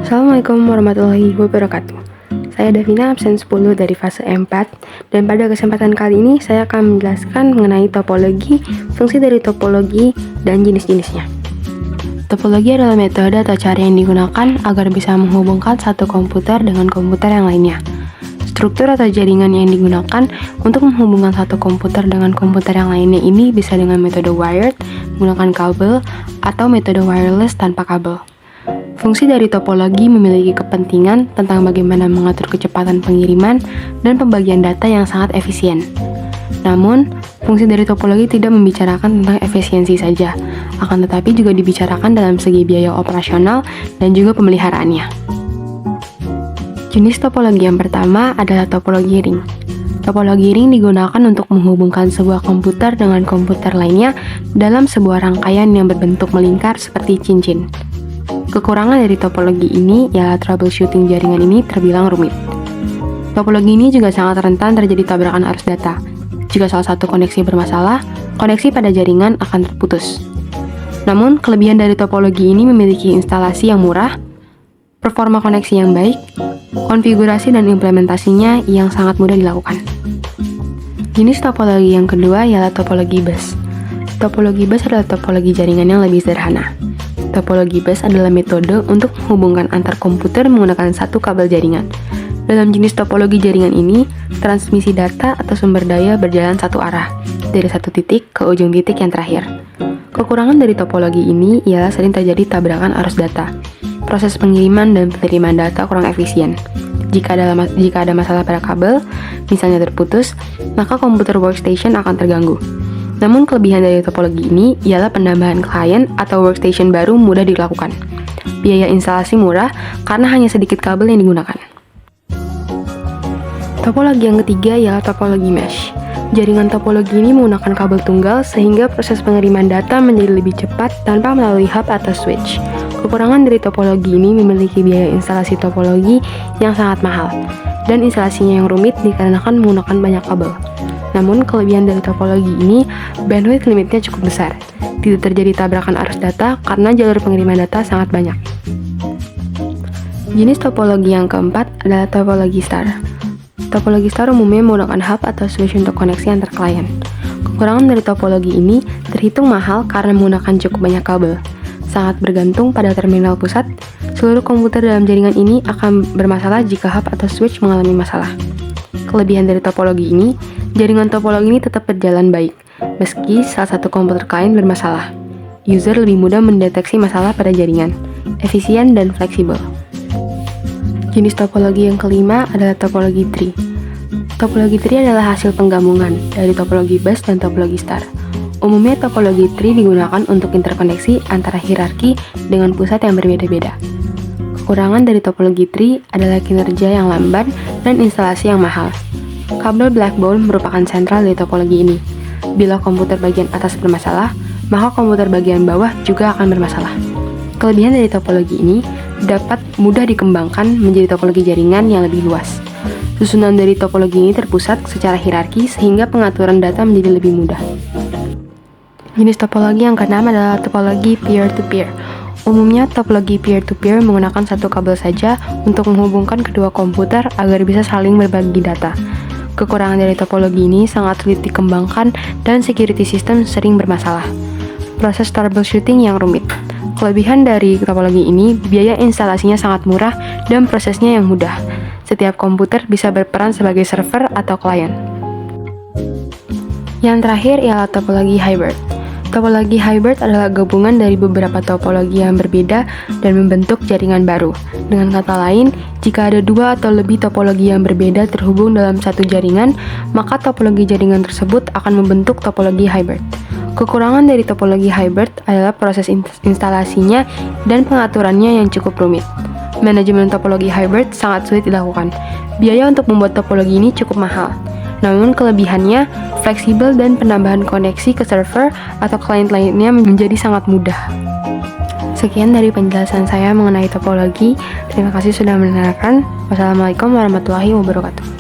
Assalamualaikum warahmatullahi wabarakatuh. Saya Davina, absen 10 dari fase 4, dan pada kesempatan kali ini saya akan menjelaskan mengenai topologi, fungsi dari topologi, dan jenis-jenisnya. Topologi adalah metode atau cara yang digunakan agar bisa menghubungkan satu komputer dengan komputer yang lainnya. Struktur atau jaringan yang digunakan untuk menghubungkan satu komputer dengan komputer yang lainnya ini bisa dengan metode wired, menggunakan kabel, atau metode wireless tanpa kabel. Fungsi dari topologi memiliki kepentingan tentang bagaimana mengatur kecepatan pengiriman dan pembagian data yang sangat efisien. Namun, fungsi dari topologi tidak membicarakan tentang efisiensi saja, akan tetapi juga dibicarakan dalam segi biaya operasional dan juga pemeliharaannya. Jenis topologi yang pertama adalah topologi ring. Topologi ring digunakan untuk menghubungkan sebuah komputer dengan komputer lainnya dalam sebuah rangkaian yang berbentuk melingkar seperti cincin. Kekurangan dari topologi ini ialah troubleshooting jaringan ini terbilang rumit. Topologi ini juga sangat rentan terjadi tabrakan arus data. Jika salah satu koneksi bermasalah, koneksi pada jaringan akan terputus. Namun, kelebihan dari topologi ini memiliki instalasi yang murah, performa koneksi yang baik, konfigurasi dan implementasinya yang sangat mudah dilakukan. Jenis topologi yang kedua ialah topologi bus. Topologi bus adalah topologi jaringan yang lebih sederhana. Topologi bus adalah metode untuk menghubungkan antar komputer menggunakan satu kabel jaringan. Dalam jenis topologi jaringan ini, transmisi data atau sumber daya berjalan satu arah, dari satu titik ke ujung titik yang terakhir. Kekurangan dari topologi ini ialah sering terjadi tabrakan arus data. Proses pengiriman dan penerimaan data kurang efisien. Jika ada masalah pada kabel, misalnya terputus, maka komputer workstation akan terganggu. Namun kelebihan dari topologi ini ialah penambahan klien atau workstation baru mudah dilakukan. Biaya instalasi murah karena hanya sedikit kabel yang digunakan. Topologi yang ketiga ialah topologi mesh. Jaringan topologi ini menggunakan kabel tunggal sehingga proses pengiriman data menjadi lebih cepat tanpa melalui hub atau switch. Kekurangan dari topologi ini memiliki biaya instalasi topologi yang sangat mahal, dan instalasinya yang rumit dikarenakan menggunakan banyak kabel. Namun, kelebihan dari topologi ini, bandwidth limitnya cukup besar. Tidak terjadi tabrakan arus data karena jalur pengiriman data sangat banyak. Jenis topologi yang keempat adalah topologi star. Topologi star umumnya menggunakan hub atau switch untuk koneksi antar klien. Kekurangan dari topologi ini terhitung mahal karena menggunakan cukup banyak kabel. Sangat bergantung pada terminal pusat, seluruh komputer dalam jaringan ini akan bermasalah jika hub atau switch mengalami masalah. Kelebihan dari topologi ini, jaringan topologi ini tetap berjalan baik, meski salah satu komputer klien bermasalah. User lebih mudah mendeteksi masalah pada jaringan, efisien dan fleksibel. Jenis topologi yang kelima adalah topologi tree. Topologi tree adalah hasil penggabungan dari topologi bus dan topologi star. Umumnya topologi tree digunakan untuk interkoneksi antara hierarki dengan pusat yang berbeda-beda. Kekurangan dari topologi tree adalah kinerja yang lambat dan instalasi yang mahal. Kabel Blackbone merupakan sentral dari topologi ini. Bila komputer bagian atas bermasalah, maka komputer bagian bawah juga akan bermasalah. Kelebihan dari topologi ini dapat mudah dikembangkan menjadi topologi jaringan yang lebih luas. Susunan dari topologi ini terpusat secara hierarki sehingga pengaturan data menjadi lebih mudah. Jenis topologi yang keenam adalah topologi peer-to-peer. Umumnya, topologi peer-to-peer menggunakan satu kabel saja untuk menghubungkan kedua komputer agar bisa saling berbagi data. Kekurangan dari topologi ini sangat sulit dikembangkan dan security system sering bermasalah. Proses troubleshooting yang rumit. Kelebihan dari topologi ini, biaya instalasinya sangat murah dan prosesnya yang mudah. Setiap komputer bisa berperan sebagai server atau klien. Yang terakhir ialah topologi hybrid. Topologi hybrid adalah gabungan dari beberapa topologi yang berbeda dan membentuk jaringan baru. Dengan kata lain, jika ada dua atau lebih topologi yang berbeda terhubung dalam satu jaringan, maka topologi jaringan tersebut akan membentuk topologi hybrid. Kekurangan dari topologi hybrid adalah proses instalasinya dan pengaturannya yang cukup rumit. Manajemen topologi hybrid sangat sulit dilakukan. Biaya untuk membuat topologi ini cukup mahal. Namun kelebihannya, fleksibel dan penambahan koneksi ke server atau klien lainnya menjadi sangat mudah. Sekian dari penjelasan saya mengenai topologi. Terima kasih sudah mendengarkan. Wassalamualaikum warahmatullahi wabarakatuh.